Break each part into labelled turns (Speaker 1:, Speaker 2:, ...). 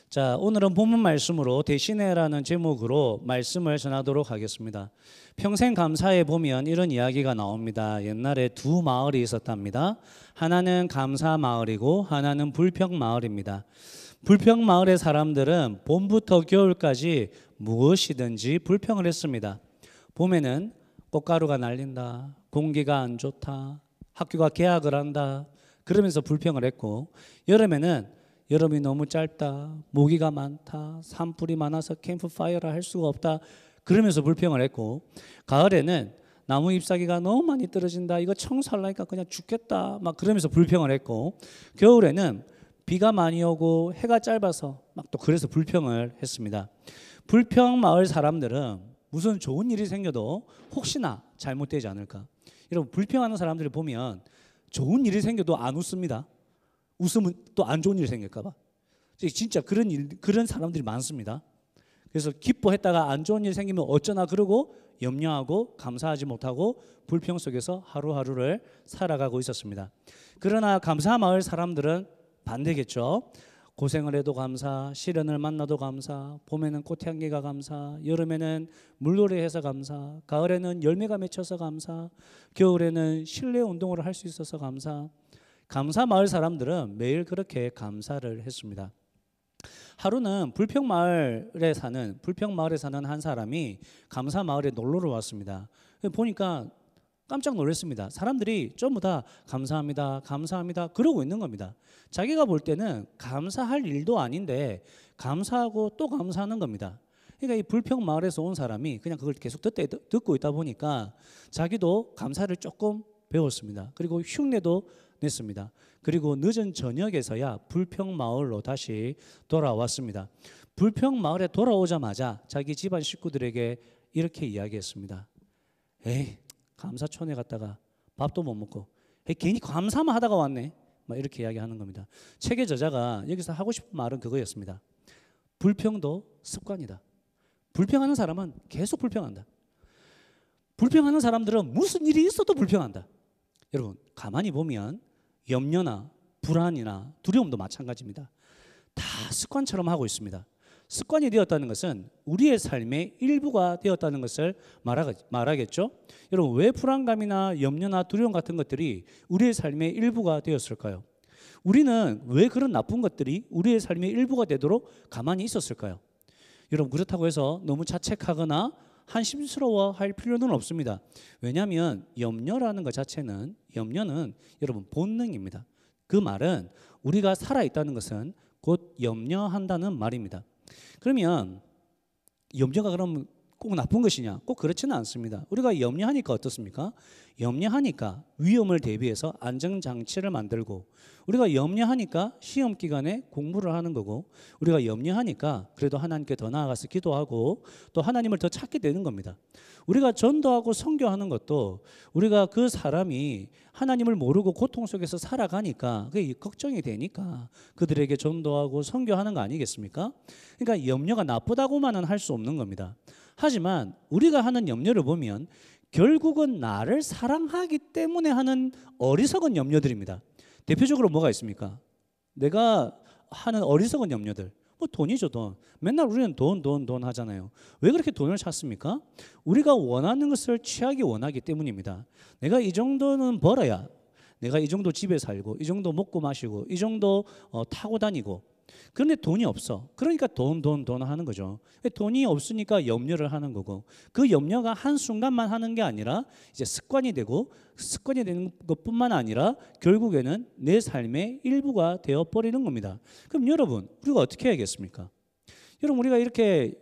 Speaker 1: 자, 오늘은 본문 말씀으로 대신해라는 제목으로 말씀을 전하도록 하겠습니다. 평생 감사에 보면 이런 이야기가 나옵니다. 옛날에 두 마을이 있었답니다. 하나는 감사 마을이고 하나는 불평 마을입니다. 불평 마을의 사람들은 봄부터 겨울까지 무엇이든지 불평을 했습니다. 봄에는 꽃가루가 날린다, 공기가 안 좋다, 학교가 개학을 한다, 그러면서 불평을 했고, 여름에는 여름이 너무 짧다, 모기가 많다, 산불이 많아서 캠프파이어를 할 수가 없다, 그러면서 불평을 했고, 가을에는 나무 잎사귀가 너무 많이 떨어진다, 이거 청소하려니까 그냥 죽겠다, 막 그러면서 불평을 했고, 겨울에는 비가 많이 오고 해가 짧아서 막 또 그래서 불평을 했습니다. 불평 마을 사람들은 무슨 좋은 일이 생겨도 혹시나 잘못되지 않을까. 여러분, 불평하는 사람들을 보면 좋은 일이 생겨도 안 웃습니다. 웃으면 또 안 좋은 일이 생길까 봐. 진짜 그런 사람들이 많습니다. 그래서 기뻐했다가 안 좋은 일이 생기면 어쩌나 그러고 염려하고 감사하지 못하고 불평 속에서 하루하루를 살아가고 있었습니다. 그러나 감사 마을 사람들은 반대겠죠. 고생을 해도 감사, 시련을 만나도 감사, 봄에는 꽃향기가 감사, 여름에는 물놀이해서 감사, 가을에는 열매가 맺혀서 감사, 겨울에는 실내 운동을 할 수 있어서 감사. 감사 마을 사람들은 매일 그렇게 감사를 했습니다. 하루는 불평 마을에 사는 한 사람이 감사 마을에 놀러를 왔습니다. 보니까 깜짝 놀랐습니다. 사람들이 전부 다 감사합니다, 감사합니다 그러고 있는 겁니다. 자기가 볼 때는 감사할 일도 아닌데 감사하고 또 감사하는 겁니다. 그러니까 이 불평 마을에서 온 사람이 그냥 그걸 계속 듣고 있다 보니까 자기도 감사를 조금 배웠습니다. 그리고 흉내도 냈습니다. 그리고 늦은 저녁에서야 불평 마을로 다시 돌아왔습니다. 불평 마을에 돌아오자마자 자기 집안 식구들에게 이렇게 이야기했습니다. 에이, 감사촌에 갔다가 밥도 못 먹고 괜히 감사만 하다가 왔네, 막 이렇게 이야기하는 겁니다. 책의 저자가 여기서 하고 싶은 말은 그거였습니다. 불평도 습관이다. 불평하는 사람은 계속 불평한다. 불평하는 사람들은 무슨 일이 있어도 불평한다. 여러분, 가만히 보면 염려나 불안이나 두려움도 마찬가지입니다. 다 습관처럼 하고 있습니다. 습관이 되었다는 것은 우리의 삶의 일부가 되었다는 것을 말하겠죠. 여러분, 왜 불안감이나 염려나 두려움 같은 것들이 우리의 삶의 일부가 되었을까요? 우리는 왜 그런 나쁜 것들이 우리의 삶의 일부가 되도록 가만히 있었을까요? 여러분, 그렇다고 해서 너무 자책하거나 한심스러워할 필요는 없습니다. 왜냐하면 염려는 여러분 본능입니다. 그 말은 우리가 살아있다는 것은 곧 염려한다는 말입니다. 그러면 염려가 그럼 꼭 나쁜 것이냐? 꼭 그렇지는 않습니다. 우리가 염려하니까 어떻습니까? 염려하니까 위험을 대비해서 안전장치를 만들고, 우리가 염려하니까 시험 기간에 공부를 하는 거고, 우리가 염려하니까 그래도 하나님께 더 나아가서 기도하고 또 하나님을 더 찾게 되는 겁니다. 우리가 전도하고 선교하는 것도 우리가 그 사람이 하나님을 모르고 고통 속에서 살아가니까 그게 걱정이 되니까 그들에게 전도하고 선교하는 거 아니겠습니까? 그러니까 염려가 나쁘다고만은 할 수 없는 겁니다. 하지만 우리가 하는 염려를 보면 결국은 나를 사랑하기 때문에 하는 어리석은 염려들입니다. 대표적으로 뭐가 있습니까? 내가 하는 어리석은 염려들, 뭐 돈이죠, 돈. 맨날 우리는 돈 하잖아요. 왜 그렇게 돈을 찾습니까? 우리가 원하는 것을 취하기 원하기 때문입니다. 내가 이 정도는 벌어야, 내가 이 정도 집에 살고, 이 정도 먹고 마시고, 이 정도 타고 다니고. 그런데 돈이 없어. 그러니까 돈 하는 거죠. 돈이 없으니까 염려를 하는 거고, 그 염려가 한순간만 하는 게 아니라 이제 습관이 되고, 습관이 되는 것뿐만 아니라 결국에는 내 삶의 일부가 되어버리는 겁니다. 그럼 여러분, 우리가 어떻게 해야겠습니까? 여러분, 우리가 이렇게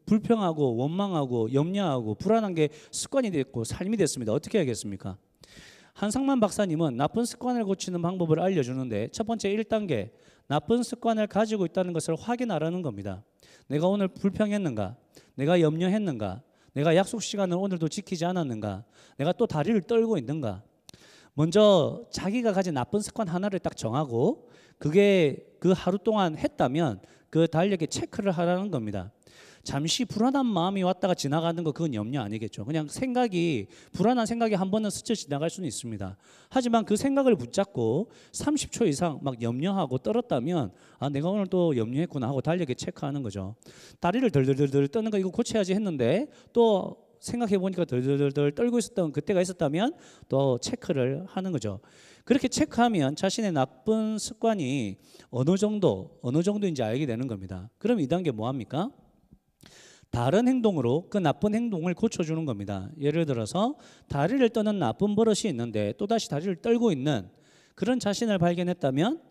Speaker 1: 불평하고 원망하고 염려하고 불안한 게 습관이 됐고 삶이 됐습니다. 어떻게 해야겠습니까? 한상만 박사님은 나쁜 습관을 고치는 방법을 알려주는데, 첫 번째 1단계, 나쁜 습관을 가지고 있다는 것을 확인하라는 겁니다. 내가 오늘 불평했는가? 내가 염려했는가? 내가 약속 시간을 오늘도 지키지 않았는가? 내가 또 다리를 떨고 있는가? 먼저 자기가 가진 나쁜 습관 하나를 딱 정하고 그게 그 하루 동안 했다면 그 달력에 체크를 하라는 겁니다. 잠시 불안한 마음이 왔다가 지나가는 거 그건 염려 아니겠죠. 그냥 불안한 생각이 한 번은 스쳐 지나갈 수는 있습니다. 하지만 그 생각을 붙잡고 30초 이상 막 염려하고 떨었다면 내가 오늘 또 염려했구나 하고 달력에 체크하는 거죠. 다리를 덜덜덜 떠는 거 이거 고쳐야지 했는데 또 생각해 보니까 덜덜덜 떨고 있었던 그때가 있었다면 또 체크를 하는 거죠. 그렇게 체크하면 자신의 나쁜 습관이 어느 정도인지 알게 되는 겁니다. 그럼 2단계 뭐 합니까? 다른 행동으로 그 나쁜 행동을 고쳐주는 겁니다. 예를 들어서 다리를 떠는 나쁜 버릇이 있는데 또다시 다리를 떨고 있는 그런 자신을 발견했다면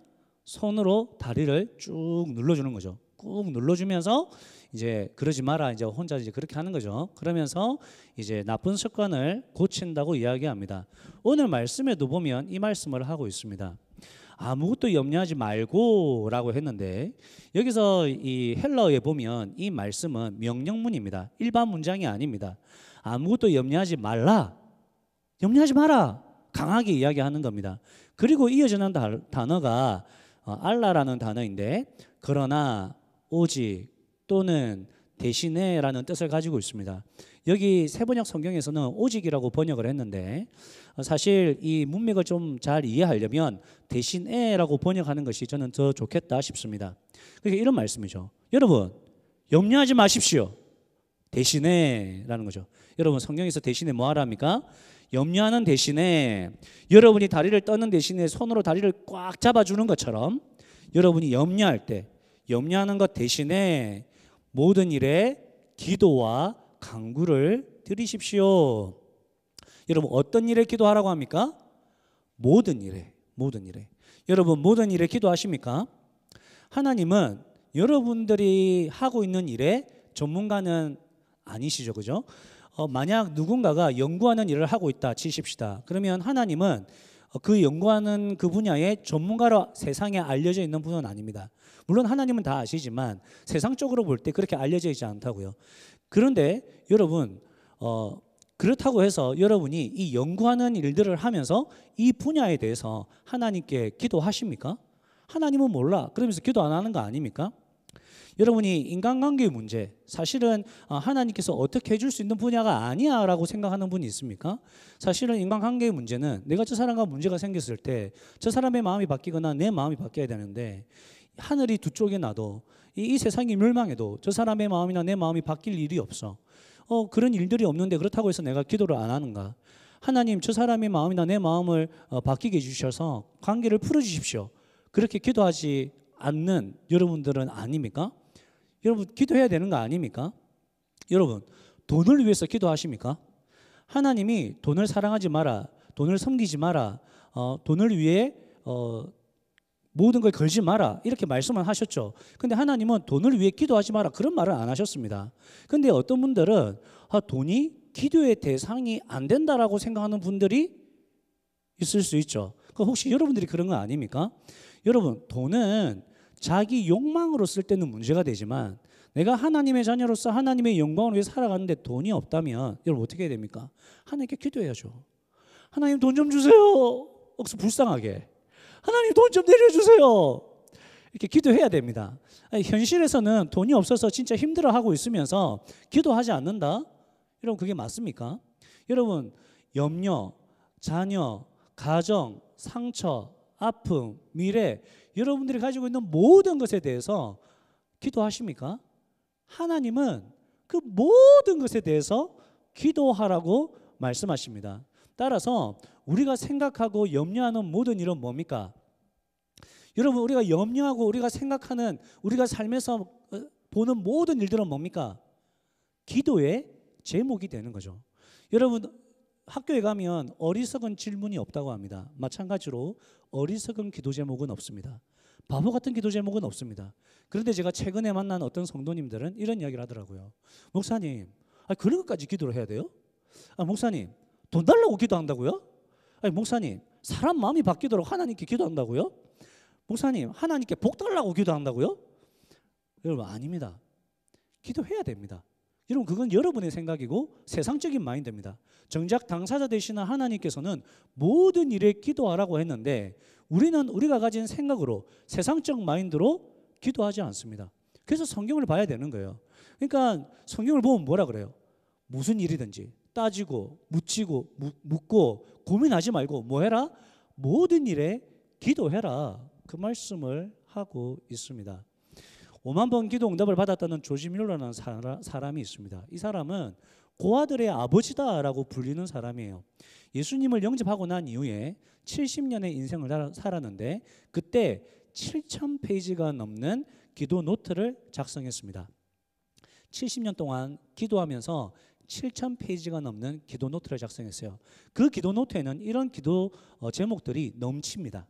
Speaker 1: 손으로 다리를 쭉 눌러주는 거죠. 꾹 눌러주면서 이제 그러지 마라, 이제 혼자 이제 그렇게 하는 거죠. 그러면서 이제 나쁜 습관을 고친다고 이야기합니다. 오늘 말씀에도 보면 이 말씀을 하고 있습니다. 아무것도 염려하지 말고라고 했는데 여기서 이 헬라어에 보면 이 말씀은 명령문입니다. 일반 문장이 아닙니다. 아무것도 염려하지 말라, 염려하지 마라 강하게 이야기하는 겁니다. 그리고 이어지는 단어가 알라라는 단어인데 그러나, 오직, 또는, 대신에라는 뜻을 가지고 있습니다. 여기 세번역 성경에서는 오직이라고 번역을 했는데 사실 이 문맥을 좀 잘 이해하려면 대신에라고 번역하는 것이 저는 더 좋겠다 싶습니다. 그러니까 이런 말씀이죠. 여러분 염려하지 마십시오. 대신에라는 거죠. 여러분 성경에서 대신에 뭐 하랍니까? 염려하는 대신에 여러분이 다리를 떠는 대신에 손으로 다리를 꽉 잡아주는 것처럼 여러분이 염려하는 것 대신에 모든 일에 기도와 간구를 드리십시오. 여러분 어떤 일에 기도하라고 합니까? 모든 일에. 여러분 모든 일에 기도하십니까? 하나님은 여러분들이 하고 있는 일에 전문가는 아니시죠, 그죠? 만약 누군가가 연구하는 일을 하고 있다 치십시다. 그러면 하나님은 그 연구하는 그 분야의 전문가로 세상에 알려져 있는 분은 아닙니다. 물론 하나님은 다 아시지만 세상적으로 볼 때 그렇게 알려져 있지 않다고요. 그런데 여러분 그렇다고 해서 여러분이 이 연구하는 일들을 하면서 이 분야에 대해서 하나님께 기도하십니까? 하나님은 몰라. 그러면서 기도 안 하는 거 아닙니까? 여러분이 인간관계의 문제, 사실은 하나님께서 어떻게 해줄 수 있는 분야가 아니야 라고 생각하는 분이 있습니까? 사실은 인간관계의 문제는 내가 저 사람과 문제가 생겼을 때 저 사람의 마음이 바뀌거나 내 마음이 바뀌어야 되는데 하늘이 두 쪽에 나도 이 세상이 멸망해도 저 사람의 마음이나 내 마음이 바뀔 일이 없어. 그런 일들이 없는데 그렇다고 해서 내가 기도를 안 하는가? 하나님 저 사람의 마음이나 내 마음을 바뀌게 해주셔서 관계를 풀어주십시오. 그렇게 기도하지 않는 여러분들은 아닙니까? 여러분 기도해야 되는 거 아닙니까? 여러분 돈을 위해서 기도하십니까? 하나님이 돈을 사랑하지 마라, 돈을 섬기지 마라, 돈을 위해 모든 걸 걸지 마라 이렇게 말씀을 하셨죠. 근데 하나님은 돈을 위해 기도하지 마라 그런 말을 안 하셨습니다. 근데 어떤 분들은 돈이 기도의 대상이 안 된다라고 생각하는 분들이 있을 수 있죠. 혹시 여러분들이 그런 거 아닙니까? 여러분 돈은 자기 욕망으로 쓸 때는 문제가 되지만 내가 하나님의 자녀로서 하나님의 영광을 위해 살아가는데 돈이 없다면 여러분 어떻게 해야 됩니까? 하나님께 기도해야죠. 하나님 돈 좀 주세요. 억수 불쌍하게. 하나님 돈 좀 내려주세요. 이렇게 기도해야 됩니다. 현실에서는 돈이 없어서 진짜 힘들어하고 있으면서 기도하지 않는다? 여러분 그게 맞습니까? 여러분 염려, 자녀, 가정, 상처, 아픔, 미래 여러분들이 가지고 있는 모든 것에 대해서 기도하십니까? 하나님은 그 모든 것에 대해서 기도하라고 말씀하십니다. 따라서 우리가 생각하고 염려하는 모든 일은 뭡니까? 여러분 우리가 염려하고 우리가 생각하는 우리가 삶에서 보는 모든 일들은 뭡니까? 기도의 제목이 되는 거죠. 여러분 학교에 가면 어리석은 질문이 없다고 합니다. 마찬가지로 어리석은 기도 제목은 없습니다. 바보 같은 기도 제목은 없습니다. 그런데 제가 최근에 만난 어떤 성도님들은 이런 이야기를 하더라고요. 목사님, 그런 것까지 기도를 해야 돼요? 목사님, 돈 달라고 기도한다고요? 목사님, 사람 마음이 바뀌도록 하나님께 기도한다고요? 목사님, 하나님께 복 달라고 기도한다고요? 여러분 아닙니다. 기도해야 됩니다. 여러분 그건 여러분의 생각이고 세상적인 마인드입니다. 정작 당사자 되시는 하나님께서는 모든 일에 기도하라고 했는데 우리는 우리가 가진 생각으로 세상적 마인드로 기도하지 않습니다. 그래서 성경을 봐야 되는 거예요. 그러니까 성경을 보면 뭐라 그래요? 무슨 일이든지 따지고 묻히고 묻고 고민하지 말고 뭐 해라? 모든 일에 기도해라. 그 말씀을 하고 있습니다. 5만 번 기도 응답을 받았다는 조지 뮬러라는 사람이 있습니다. 이 사람은 고아들의 아버지다라고 불리는 사람이에요. 예수님을 영접하고 난 이후에 70년의 인생을 살았는데 그때 7,000페이지가 넘는 기도 노트를 작성했습니다. 70년 동안 기도하면서 7,000페이지가 넘는 기도 노트를 작성했어요. 그 기도 노트에는 이런 기도 제목들이 넘칩니다.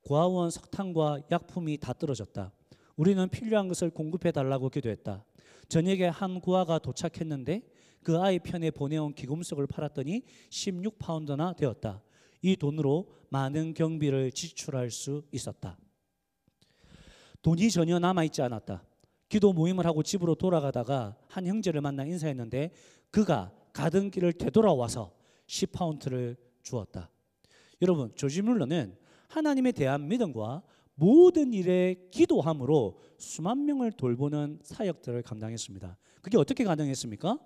Speaker 1: 고아원 석탄과 약품이 다 떨어졌다. 우리는 필요한 것을 공급해 달라고 기도했다. 저녁에 한 고아가 도착했는데 그 아이 편에 보내온 기금속을 팔았더니 16파운드나 되었다. 이 돈으로 많은 경비를 지출할 수 있었다. 돈이 전혀 남아있지 않았다. 기도 모임을 하고 집으로 돌아가다가 한 형제를 만나 인사했는데 그가 가던 길을 되돌아와서 10파운드를 주었다. 여러분, 조지 뮬러는 하나님에 대한 믿음과 모든 일에 기도함으로 수만 명을 돌보는 사역들을 감당했습니다. 그게 어떻게 가능했습니까?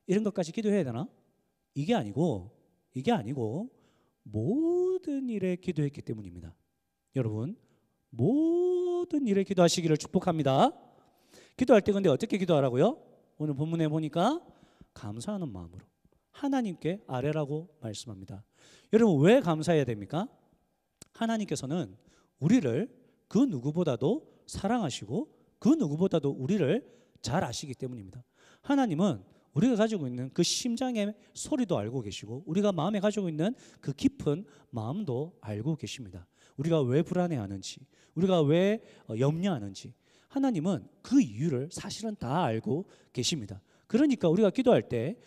Speaker 1: 이런 것까지 기도해야 되나? 이게 아니고 모든 일에 기도했기 때문입니다. 여러분, 모든 일에 기도하시기를 축복합니다. 기도할 때 근데 어떻게 기도하라고요? 오늘 본문에 보니까 감사하는 마음으로 하나님께 아뢰라고 말씀합니다. 여러분, 왜 감사해야 됩니까? 하나님께서는 우리를 그 누구보다도 사랑하시고 그 누구보다도 우리를 잘 아시기 때문입니다. 하나님은 우리가 가지고 있는 그 심장의 소리도 알고 계시고 우리가 마음에 가지고 있는 그 깊은 마음도 알고 계십니다. 우리가 왜 불안해하는지, 우리가 왜 염려하는지 하나님은 그 이유를 사실은 다 알고 계십니다. 그러니까 우리가 기도할 때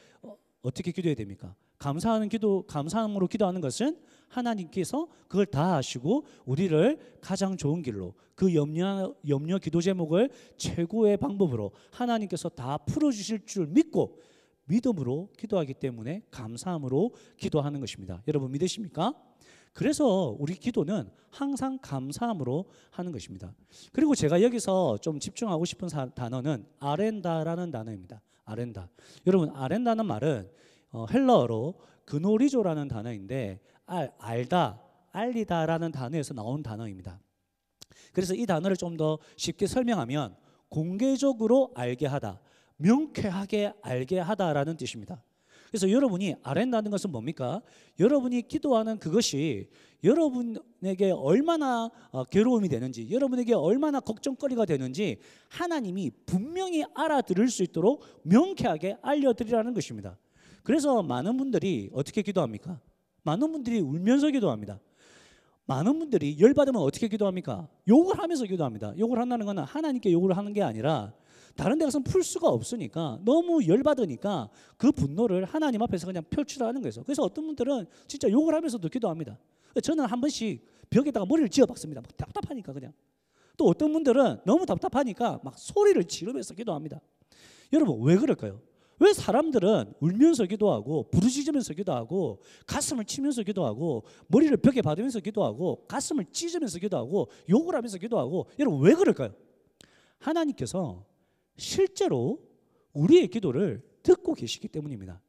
Speaker 1: 어떻게 기도해야 됩니까? 감사함으로 기도하는 것은 하나님께서 그걸 다 아시고 우리를 가장 좋은 길로 그 염려 기도 제목을 최고의 방법으로 하나님께서 다 풀어주실 줄 믿고 믿음으로 기도하기 때문에 감사함으로 기도하는 것입니다. 여러분 믿으십니까? 그래서 우리 기도는 항상 감사함으로 하는 것입니다. 그리고 제가 여기서 좀 집중하고 싶은 단어는 아렌다라는 단어입니다. 아렌다. 여러분, 아렌다는 말은 헬라어로 그노리조라는 단어인데 알다, 알리다라는 단어에서 나온 단어입니다. 그래서 이 단어를 좀 더 쉽게 설명하면 공개적으로 알게 하다, 명쾌하게 알게 하다라는 뜻입니다. 그래서 여러분이 아렌다는 것은 뭡니까? 여러분이 기도하는 그것이 여러분에게 얼마나 괴로움이 되는지, 여러분에게 얼마나 걱정거리가 되는지 하나님이 분명히 알아들을 수 있도록 명쾌하게 알려드리라는 것입니다. 그래서 많은 분들이 어떻게 기도합니까? 많은 분들이 울면서 기도합니다. 많은 분들이 열받으면 어떻게 기도합니까? 욕을 하면서 기도합니다. 욕을 한다는 것은 하나님께 욕을 하는 게 아니라 다른 데 가서는 풀 수가 없으니까 너무 열받으니까 그 분노를 하나님 앞에서 그냥 표출하는 거예요. 그래서 어떤 분들은 진짜 욕을 하면서도 기도합니다. 저는 한 번씩 벽에다가 머리를 지어 박습니다. 막 답답하니까 그냥. 또 어떤 분들은 너무 답답하니까 막 소리를 지르면서 기도합니다. 여러분 왜 그럴까요? 왜 사람들은 울면서 기도하고 부르짖으면서 기도하고 가슴을 치면서 기도하고 머리를 벽에 받으면서 기도하고 가슴을 찢으면서 기도하고 욕을 하면서 기도하고 여러분 왜 그럴까요? 하나님께서 실제로 우리의 기도를 듣고 계시기 때문입니다.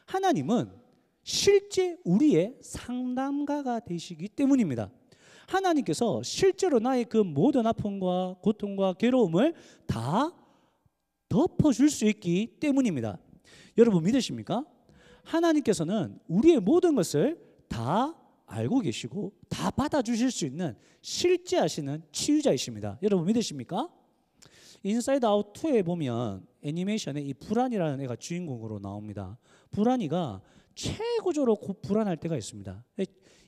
Speaker 1: 하나님은 실제 우리의 상담가가 되시기 때문입니다. 하나님께서 실제로 나의 그 모든 아픔과 고통과 괴로움을 다 덮어줄 수 있기 때문입니다. 여러분 믿으십니까? 하나님께서는 우리의 모든 것을 다 알고 계시고 다 받아주실 수 있는 실제 하시는 치유자이십니다. 여러분 믿으십니까? 인사이드 아웃 2에 보면 애니메이션에 이 불안이라는 애가 주인공으로 나옵니다. 불안이가 최고조로 불안할 때가 있습니다.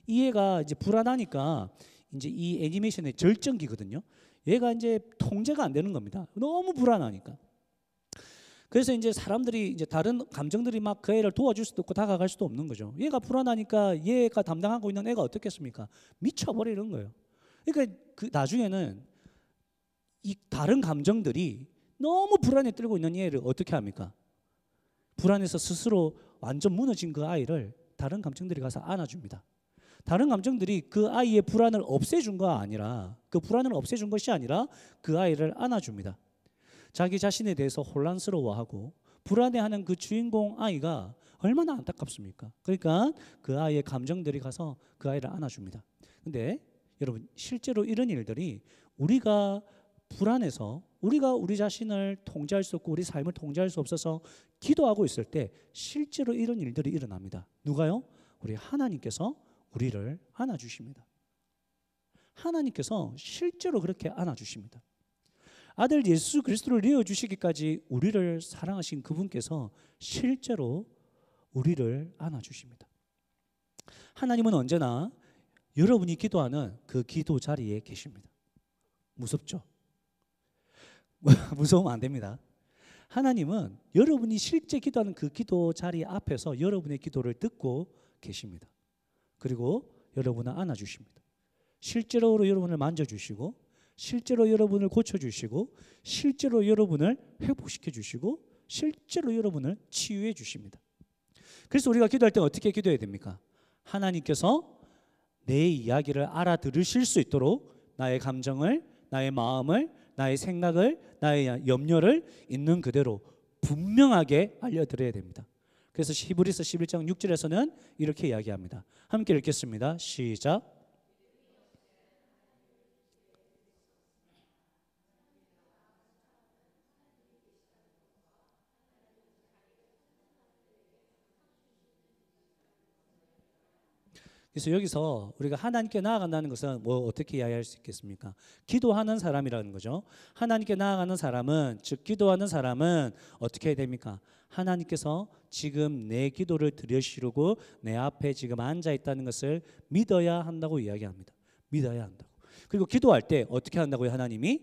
Speaker 1: 이 애가 이제 불안하니까 이제 이 애니메이션의 절정기거든요. 얘가 이제 통제가 안 되는 겁니다. 너무 불안하니까. 그래서 이제 사람들이 이제 다른 감정들이 막 그 애를 도와줄 수도 없고 다가갈 수도 없는 거죠. 얘가 불안하니까 얘가 담당하고 있는 애가 어떻겠습니까? 미쳐버리는 거예요. 그러니까 그 나중에는 이 다른 감정들이 너무 불안에 떨고 있는 얘를 어떻게 합니까? 불안해서 스스로 완전 무너진 그 아이를 다른 감정들이 가서 안아줍니다. 다른 감정들이 그 아이의 불안을 없애준 거 아니라 그 불안을 없애준 것이 아니라 그 아이를 안아줍니다. 자기 자신에 대해서 혼란스러워하고 불안해하는 그 주인공 아이가 얼마나 안타깝습니까? 그러니까 그 아이의 감정들이 가서 그 아이를 안아줍니다. 근데 여러분, 실제로 이런 일들이 우리가 불안해서 우리가 우리 자신을 통제할 수 없고 우리 삶을 통제할 수 없어서 기도하고 있을 때 실제로 이런 일들이 일어납니다. 누가요? 우리 하나님께서 우리를 안아주십니다. 하나님께서 실제로 그렇게 안아주십니다. 아들 예수 그리스도를 내어주시기까지 우리를 사랑하신 그분께서 실제로 우리를 안아주십니다. 하나님은 언제나 여러분이 기도하는 그 기도 자리에 계십니다. 무섭죠? 무서우면 안 됩니다. 하나님은 여러분이 실제 기도하는 그 기도 자리 앞에서 여러분의 기도를 듣고 계십니다. 그리고 여러분을 안아주십니다. 실제로 여러분을 만져주시고 실제로 여러분을 고쳐주시고 실제로 여러분을 회복시켜주시고 실제로 여러분을 치유해 주십니다. 그래서 우리가 기도할 때 어떻게 기도해야 됩니까? 하나님께서 내 이야기를 알아들으실 수 있도록 나의 감정을, 나의 마음을, 나의 생각을, 나의 염려를 있는 그대로 분명하게 알려드려야 됩니다. 그래서 히브리서 11장 6절에서는 이렇게 이야기합니다. 함께 읽겠습니다. 시작. 그래서 여기서 우리가 하나님께 나아간다는 것은 뭐 어떻게 이야기할 수 있겠습니까? 기도하는 사람이라는 거죠. 하나님께 나아가는 사람은, 즉 기도하는 사람은 어떻게 해야 됩니까? 하나님께서 지금 내 기도를 들으시고 내 앞에 지금 앉아 있다는 것을 믿어야 한다고 이야기합니다. 믿어야 한다고. 그리고 기도할 때 어떻게 한다고요? 하나님이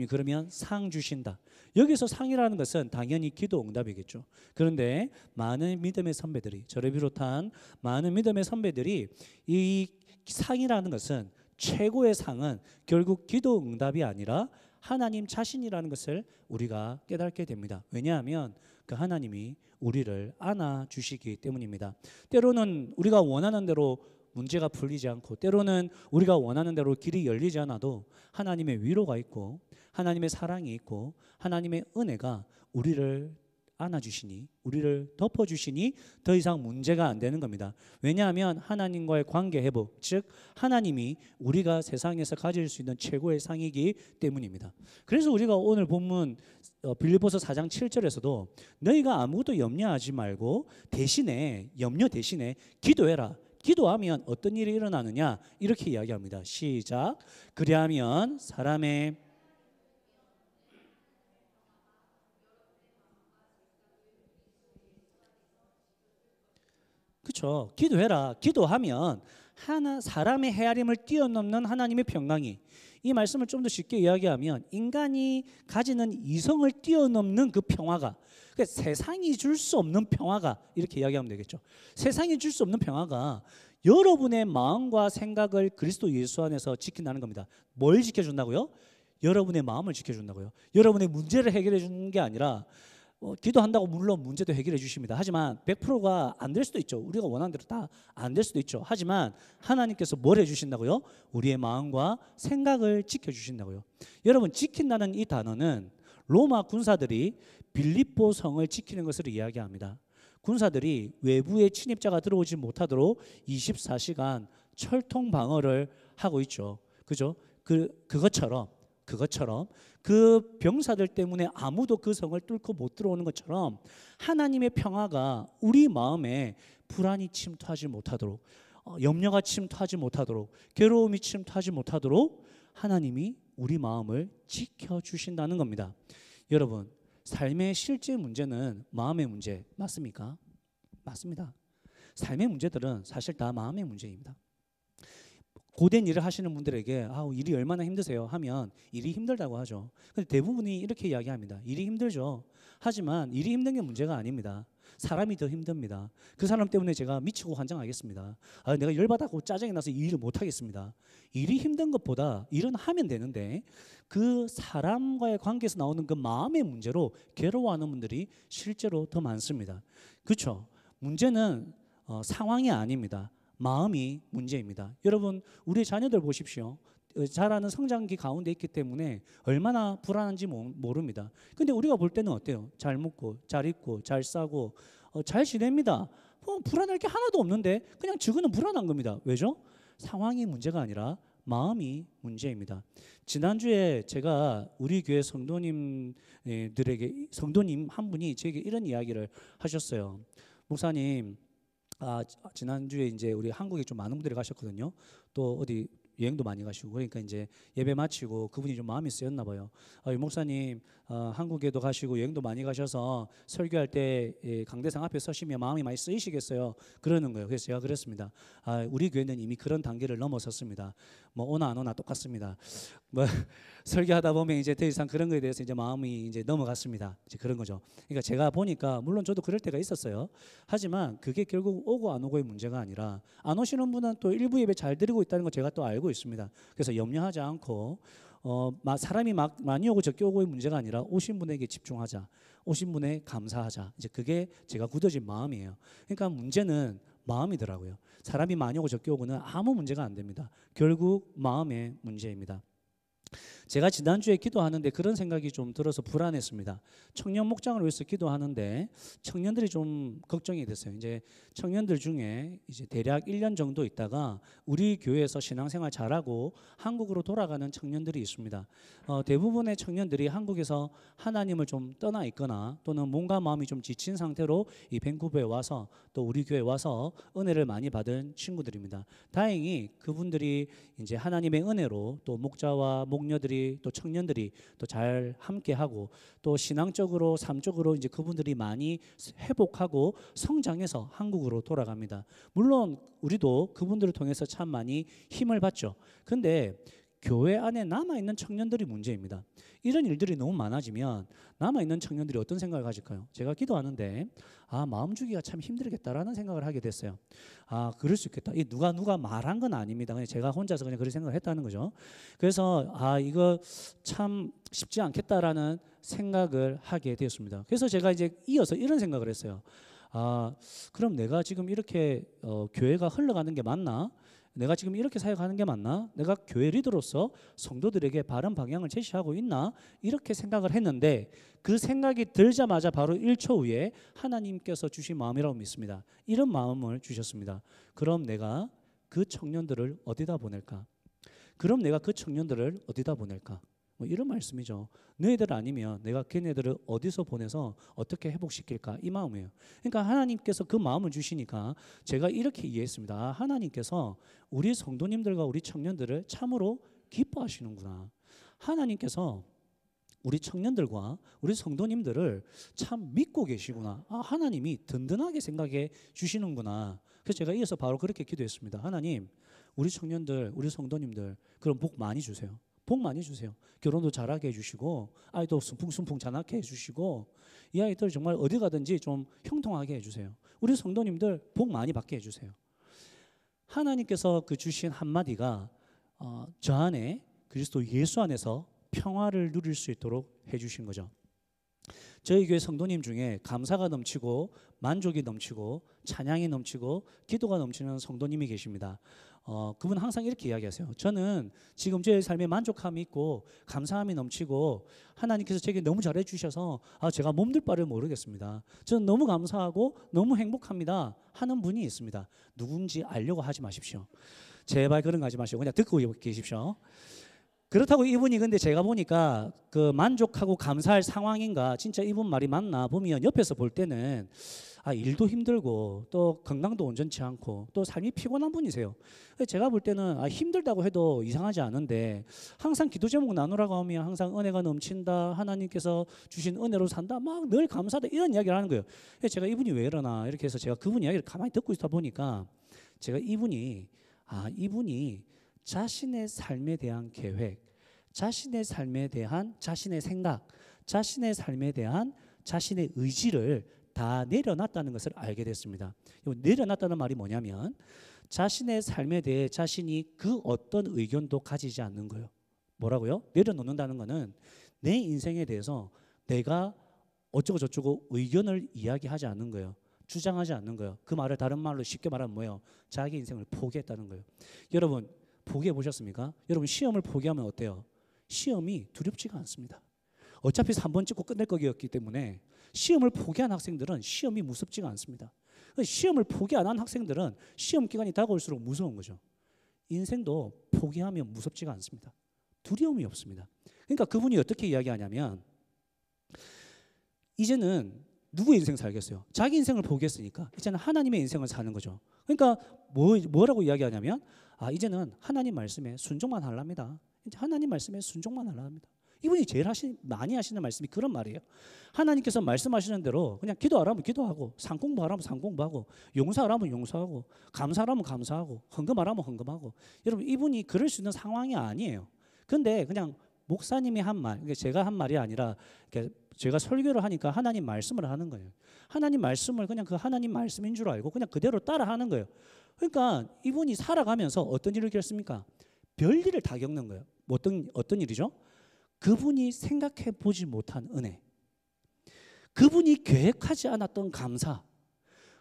Speaker 1: 그러면 상 주신다. 여기서 상이라는 것은 당연히 기도 응답이겠죠. 그런데 많은 믿음의 선배들이, 저를 비롯한 많은 믿음의 선배들이 이 상이라는 것은, 최고의 상은 결국 기도 응답이 아니라 하나님 자신이라는 것을 우리가 깨닫게 됩니다. 왜냐하면 그 하나님이 우리를 안아주시기 때문입니다. 때로는 우리가 원하는 대로 문제가 풀리지 않고, 때로는 우리가 원하는 대로 길이 열리지 않아도 하나님의 위로가 있고 하나님의 사랑이 있고 하나님의 은혜가 우리를 안아주시니, 우리를 덮어주시니 더 이상 문제가 안 되는 겁니다. 왜냐하면 하나님과의 관계 회복, 즉 하나님이 우리가 세상에서 가질 수 있는 최고의 상이기 때문입니다. 그래서 우리가 오늘 본문 빌립보서 4장 7절에서도 너희가 아무것도 염려하지 말고 염려 대신에 기도해라. 기도하면 어떤 일이 일어나느냐, 이렇게 이야기합니다. 시작. 그리하면 사람의, 그렇죠, 기도해라. 기도하면 사람의 헤아림을 뛰어넘는 하나님의 평강이, 이 말씀을 좀 더 쉽게 이야기하면 인간이 가지는 이성을 뛰어넘는 그 평화가, 그러니까 세상이 줄 수 없는 평화가, 이렇게 이야기하면 되겠죠. 세상이 줄 수 없는 평화가 여러분의 마음과 생각을 그리스도 예수 안에서 지킨다는 겁니다. 뭘 지켜준다고요? 여러분의 마음을 지켜준다고요. 여러분의 문제를 해결해 주는 게 아니라, 기도한다고 물론 문제도 해결해 주십니다. 하지만 100%가 안 될 수도 있죠. 우리가 원하는 대로 다 안 될 수도 있죠. 하지만 하나님께서 뭘 해주신다고요? 우리의 마음과 생각을 지켜주신다고요. 여러분, 지킨다는 이 단어는 로마 군사들이 빌립보 성을 지키는 것을 이야기합니다. 군사들이 외부의 침입자가 들어오지 못하도록 24시간 철통 방어를 하고 있죠. 그죠? 그것처럼 그 병사들 때문에 아무도 그 성을 뚫고 못 들어오는 것처럼 하나님의 평화가 우리 마음에 불안이 침투하지 못하도록, 염려가 침투하지 못하도록, 괴로움이 침투하지 못하도록 하나님이 우리 마음을 지켜주신다는 겁니다. 여러분, 삶의 실제 문제는 마음의 문제 맞습니까? 맞습니다. 삶의 문제들은 사실 다 마음의 문제입니다. 고된 일을 하시는 분들에게 일이 얼마나 힘드세요 하면 일이 힘들다고 하죠. 근데 대부분이 이렇게 이야기합니다. 일이 힘들죠. 하지만 일이 힘든 게 문제가 아닙니다. 사람이 더 힘듭니다. 그 사람 때문에 제가 미치고 환장하겠습니다. 내가 열받고 짜증이 나서 이 일을 못 하겠습니다. 일이 힘든 것보다 일은 하면 되는데 그 사람과의 관계에서 나오는 그 마음의 문제로 괴로워하는 분들이 실제로 더 많습니다. 그렇죠? 문제는 상황이 아닙니다. 마음이 문제입니다. 여러분, 우리 자녀들 보십시오. 자라는 성장기 가운데 있기 때문에 얼마나 불안한지 모릅니다. 근데 우리가 볼 때는 어때요? 잘 먹고 잘 입고 잘 싸고 잘 지냅니다. 불안할 게 하나도 없는데 그냥 지금은 불안한 겁니다. 왜죠? 상황이 문제가 아니라 마음이 문제입니다. 지난주에 제가 우리 교회 성도님들에게 성도님 한 분이 제게 이런 이야기를 하셨어요. 목사님, 지난주에 이제 우리 한국에 좀 많은 분들이 가셨거든요. 또 어디 여행도 많이 가시고 그러니까 이제 예배 마치고 그분이 좀 마음이 쓰였나 봐요. 목사님, 한국에도 가시고 여행도 많이 가셔서 설교할 때 강대상 앞에 서시면 마음이 많이 쓰이시겠어요. 그러는 거예요. 그래서 제가 그랬습니다. 우리 교회는 이미 그런 단계를 넘어섰습니다. 뭐 오나 안 오나 똑같습니다. 뭐 설교하다 보면 이제 더 이상 그런 거에 대해서 이제 마음이 이제 넘어갔습니다. 이제 그런 거죠. 그러니까 제가 보니까 물론 저도 그럴 때가 있었어요. 하지만 그게 결국 오고 안 오고의 문제가 아니라 안 오시는 분은 또 일부 예배 잘 드리고 있다는 거 제가 또 알고 있습니다. 그래서 염려하지 않고 사람이 많이 오고 적게 오고의 문제가 아니라 오신 분에게 집중하자. 오신 분에 감사하자. 이제 그게 제가 굳어진 마음이에요. 그러니까 문제는 마음이더라고요. 사람이 많이 오고 적게 오고는 아무 문제가 안 됩니다. 결국 마음의 문제입니다. 제가 지난주에 기도하는데 그런 생각이 좀 들어서 불안했습니다. 청년 목장을 위해서 기도하는데 청년들이 좀 걱정이 됐어요. 이제 청년들 중에 이제 대략 1년 정도 있다가 우리 교회에서 신앙생활 잘하고 한국으로 돌아가는 청년들이 있습니다. 대부분의 청년들이 한국에서 하나님을 좀 떠나 있거나 또는 몸과 마음이 좀 지친 상태로 이 밴쿠버에 와서 또 우리 교회에 와서 은혜를 많이 받은 친구들입니다. 다행히 그분들이 이제 하나님의 은혜로 또 목자와 목녀들이 또 청년들이 또 잘 함께하고 또 신앙적으로 삶적으로 이제 그분들이 많이 회복하고 성장해서 한국으로 돌아갑니다. 물론 우리도 그분들을 통해서 참 많이 힘을 받죠. 근데 교회 안에 남아있는 청년들이 문제입니다. 이런 일들이 너무 많아지면 남아있는 청년들이 어떤 생각을 가질까요? 제가 기도하는데 마음 주기가 참 힘들겠다라는 생각을 하게 됐어요. 그럴 수 있겠다. 이 누가 말한 건 아닙니다. 그냥 제가 혼자서 그냥 그런 생각을 했다는 거죠. 그래서 이거 참 쉽지 않겠다라는 생각을 하게 되었습니다. 그래서 제가 이제 이어서 이런 생각을 했어요. 그럼 내가 지금 이렇게 교회가 흘러가는 게 맞나? 내가 지금 이렇게 사역하는 게 맞나? 내가 교회 리더로서 성도들에게 바른 방향을 제시하고 있나? 이렇게 생각을 했는데 그 생각이 들자마자 바로 1초 후에 하나님께서 주신 마음이라고 믿습니다. 이런 마음을 주셨습니다. 그럼 내가 그 청년들을 어디다 보낼까? 그럼 내가 그 청년들을 어디다 보낼까? 뭐 이런 말씀이죠. 너희들 아니면 내가 걔네들을 어디서 보내서 어떻게 회복시킬까? 이 마음이에요. 그러니까 하나님께서 그 마음을 주시니까 제가 이렇게 이해했습니다. 하나님께서 우리 성도님들과 우리 청년들을 참으로 기뻐하시는구나. 하나님께서 우리 청년들과 우리 성도님들을 참 믿고 계시구나. 하나님이 든든하게 생각해 주시는구나. 그래서 제가 이어서 바로 그렇게 기도했습니다. 하나님, 우리 청년들, 우리 성도님들 그럼 복 많이 주세요. 복 많이 주세요. 결혼도 잘하게 해주시고 아이도 순풍순풍 자라게 해주시고 이 아이들 정말 어디 가든지 좀 형통하게 해주세요. 우리 성도님들 복 많이 받게 해주세요. 하나님께서 그 주신 한마디가 저 안에 그리스도 예수 안에서 평화를 누릴 수 있도록 해주신 거죠. 저희 교회 성도님 중에 감사가 넘치고 만족이 넘치고 찬양이 넘치고 기도가 넘치는 성도님이 계십니다. 그분 항상 이렇게 이야기하세요. 저는 지금 제 삶에 만족함이 있고 감사함이 넘치고 하나님께서 제게 너무 잘해 주셔서 제가 몸둘 바를 모르겠습니다. 저는 너무 감사하고 너무 행복합니다 하는 분이 있습니다. 누군지 알려고 하지 마십시오. 제발 그런 거 하지 마시고 그냥 듣고 계십시오. 그렇다고 이분이 근데 제가 보니까 그 만족하고 감사할 상황인가 진짜 이분 말이 맞나 보면 옆에서 볼 때는 일도 힘들고 또 건강도 온전치 않고 또 삶이 피곤한 분이세요. 제가 볼 때는 힘들다고 해도 이상하지 않은데 항상 기도 제목 나누라고 하면 항상 은혜가 넘친다, 하나님께서 주신 은혜로 산다, 막 늘 감사하다 이런 이야기를 하는 거예요. 제가 이분이 왜 이러나 이렇게 해서 제가 그분 이야기를 가만히 듣고 있다 보니까 제가 이분이 자신의 삶에 대한 계획, 자신의 삶에 대한 자신의 생각, 자신의 삶에 대한 자신의 의지를 다 내려놨다는 것을 알게 됐습니다. 내려놨다는 말이 뭐냐면 자신의 삶에 대해 자신이 그 어떤 의견도 가지지 않는 거예요. 뭐라고요? 내려놓는다는 것은 내 인생에 대해서 내가 어쩌고 저쩌고 의견을 이야기하지 않는 거예요. 주장하지 않는 거예요. 그 말을 다른 말로 쉽게 말하면 뭐예요? 자기 인생을 포기했다는 거예요. 여러분 포기해 보셨습니까? 여러분 시험을 포기하면 어때요? 시험이 두렵지가 않습니다. 어차피 3번 찍고 끝낼 거기였기 때문에 시험을 포기한 학생들은 시험이 무섭지가 않습니다. 시험을 포기 안 한 학생들은 시험 기간이 다가올수록 무서운 거죠. 인생도 포기하면 무섭지가 않습니다. 두려움이 없습니다. 그러니까 그분이 어떻게 이야기하냐면 이제는 누구의 인생 살겠어요? 자기 인생을 포기했으니까 이제는 하나님의 인생을 사는 거죠. 그러니까 뭐라고 이야기하냐면 이제는 하나님 말씀에 순종만 하랍니다. 이제 하나님 말씀에 순종만 하랍니다. 이분이 제일 많이 하시는 말씀이 그런 말이에요. 하나님께서 말씀하시는 대로 그냥 기도하라면 기도하고 상 공부하라면 상 공부하고 용서하라면 용서하고 감사하라면 감사하고 헌금하라면 헌금하고. 여러분 이분이 그럴 수 있는 상황이 아니에요. 근데 그냥 목사님이 한 말, 제가 한 말이 아니라 제가 설교를 하니까 하나님 말씀을 하는 거예요. 하나님 말씀을 그냥 그 하나님 말씀인 줄 알고 그냥 그대로 따라 하는 거예요. 그러니까 이분이 살아가면서 어떤 일을 겪습니까? 별일을 다 겪는 거예요. 어떤 일이죠? 그분이 생각해 보지 못한 은혜, 그분이 계획하지 않았던 감사,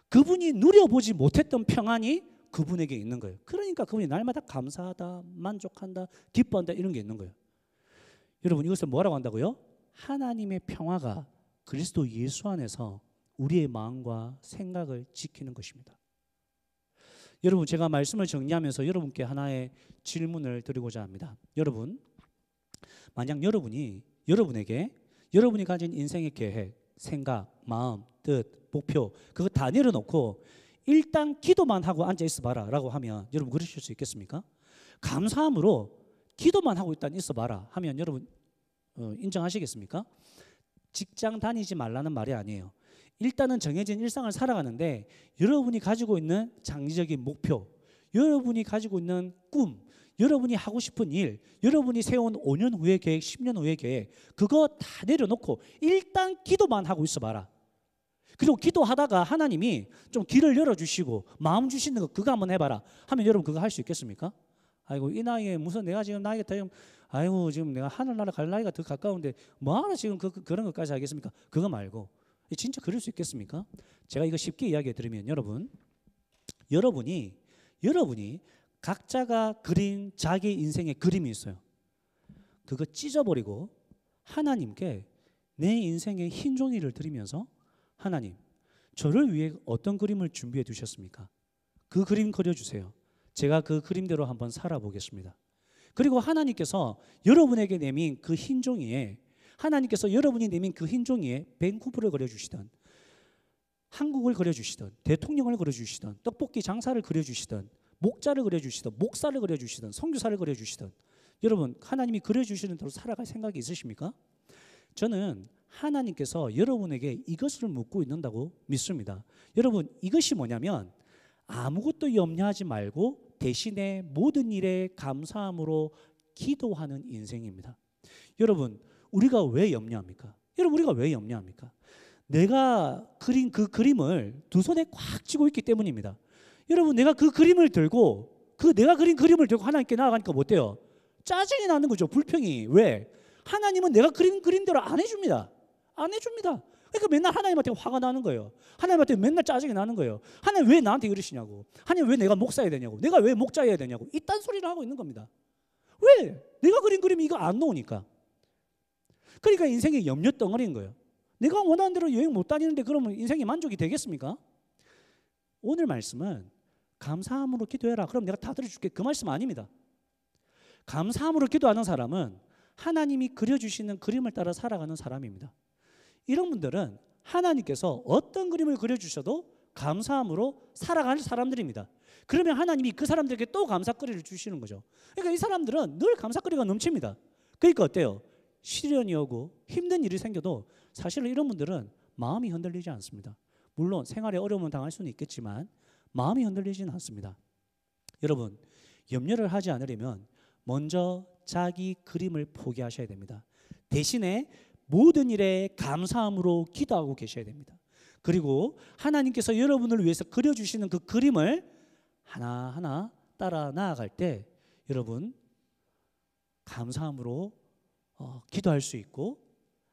Speaker 1: 그분이 누려보지 못했던 평안이 그분에게 있는 거예요. 그러니까 그분이 날마다 감사하다, 만족한다, 기뻐한다 이런 게 있는 거예요. 여러분 이것을 뭐라고 한다고요? 하나님의 평화가 그리스도 예수 안에서 우리의 마음과 생각을 지키는 것입니다. 여러분 제가 말씀을 정리하면서 여러분께 하나의 질문을 드리고자 합니다. 여러분 만약 여러분이 가진 인생의 계획, 생각, 마음, 뜻, 목표 그거 다 내려놓고 일단 기도만 하고 앉아 있어 봐라 라고 하면 여러분 그러실 수 있겠습니까? 감사함으로 기도만 하고 일단 있어 봐라 하면 여러분 인정하시겠습니까? 직장 다니지 말라는 말이 아니에요. 일단은 정해진 일상을 살아가는데 여러분이 가지고 있는 장기적인 목표, 여러분이 가지고 있는 꿈, 여러분이 하고 싶은 일, 여러분이 세운 5년 후의 계획, 10년 후의 계획 그거 다 내려놓고 일단 기도만 하고 있어 봐라. 그리고 기도하다가 하나님이 좀 길을 열어주시고 마음 주시는 거 그거 한번 해봐라 하면 여러분 그거 할 수 있겠습니까? 아이고 이 나이에 무슨 내가 지금 나이가 더 아이고 지금 내가 하늘나라 갈 나이가 더 가까운데 뭐하러 지금 그런 것까지 하겠습니까? 그거 말고 진짜 그럴 수 있겠습니까? 제가 이거 쉽게 이야기해 드리면 여러분이 각자가 그린 자기 인생의 그림이 있어요. 그거 찢어버리고 하나님께 내 인생의 흰 종이를 드리면서 하나님 저를 위해 어떤 그림을 준비해 두셨습니까? 그 그림 그려주세요. 제가 그 그림대로 한번 살아보겠습니다. 그리고 하나님께서 여러분에게 내민 그 흰 종이에 여러분이 내민 그 흰 종이에 밴쿠버를 그려주시던 한국을 그려주시던 대통령을 그려주시던 떡볶이 장사를 그려주시던 목자를 그려주시던 목사를 그려주시던 선교사를 그려주시던 여러분 하나님이 그려주시는 대로 살아갈 생각이 있으십니까? 저는 하나님께서 여러분에게 이것을 묻고 있는다고 믿습니다. 여러분 이것이 뭐냐면 아무것도 염려하지 말고 대신에 모든 일에 감사함으로 기도하는 인생입니다. 여러분 우리가 왜 염려합니까? 내가 그린 그 그림을 두 손에 꽉 쥐고 있기 때문입니다. 여러분 내가 그 그림을 들고 내가 그린 그림을 들고 하나님께 나아가니까 뭐 어때요? 짜증이 나는 거죠. 불평이. 왜? 하나님은 내가 그린 그림대로 안 해줍니다. 그러니까 맨날 하나님한테 화가 나는 거예요. 하나님한테 맨날 짜증이 나는 거예요. 하나님 왜 나한테 그러시냐고. 하나님 왜 내가 목사해야 되냐고. 내가 왜 목자해야 되냐고. 이딴 소리를 하고 있는 겁니다. 왜? 내가 그린 그림이 이거 안 나오니까. 그러니까 인생의 염려 덩어리인 거예요. 내가 원하는 대로 여행 못 다니는데 그러면 인생이 만족이 되겠습니까? 오늘 말씀은 감사함으로 기도해라. 그럼 내가 다 들어줄게. 그 말씀 아닙니다. 감사함으로 기도하는 사람은 하나님이 그려주시는 그림을 따라 살아가는 사람입니다. 이런 분들은 하나님께서 어떤 그림을 그려주셔도 감사함으로 살아가는 사람들입니다. 그러면 하나님이 그 사람들에게 또 감사거리를 주시는 거죠. 그러니까 이 사람들은 늘 감사거리가 넘칩니다. 그러니까 어때요? 시련이 오고 힘든 일이 생겨도 사실은 이런 분들은 마음이 흔들리지 않습니다. 물론 생활에 어려움을 당할 수는 있겠지만 마음이 흔들리지는 않습니다. 여러분 염려를 하지 않으려면 먼저 자기 그림을 포기하셔야 됩니다. 대신에 모든 일에 감사함으로 기도하고 계셔야 됩니다. 그리고 하나님께서 여러분을 위해서 그려주시는 그 그림을 하나하나 따라 나아갈 때 여러분 감사함으로 기도할 수 있고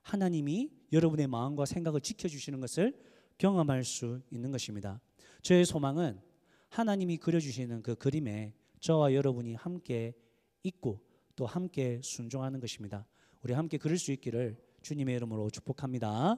Speaker 1: 하나님이 여러분의 마음과 생각을 지켜주시는 것을 경험할 수 있는 것입니다. 저의 소망은 하나님이 그려주시는 그 그림에 저와 여러분이 함께 있고 또 함께 순종하는 것입니다. 우리 함께 그럴 수 있기를 주님의 이름으로 축복합니다.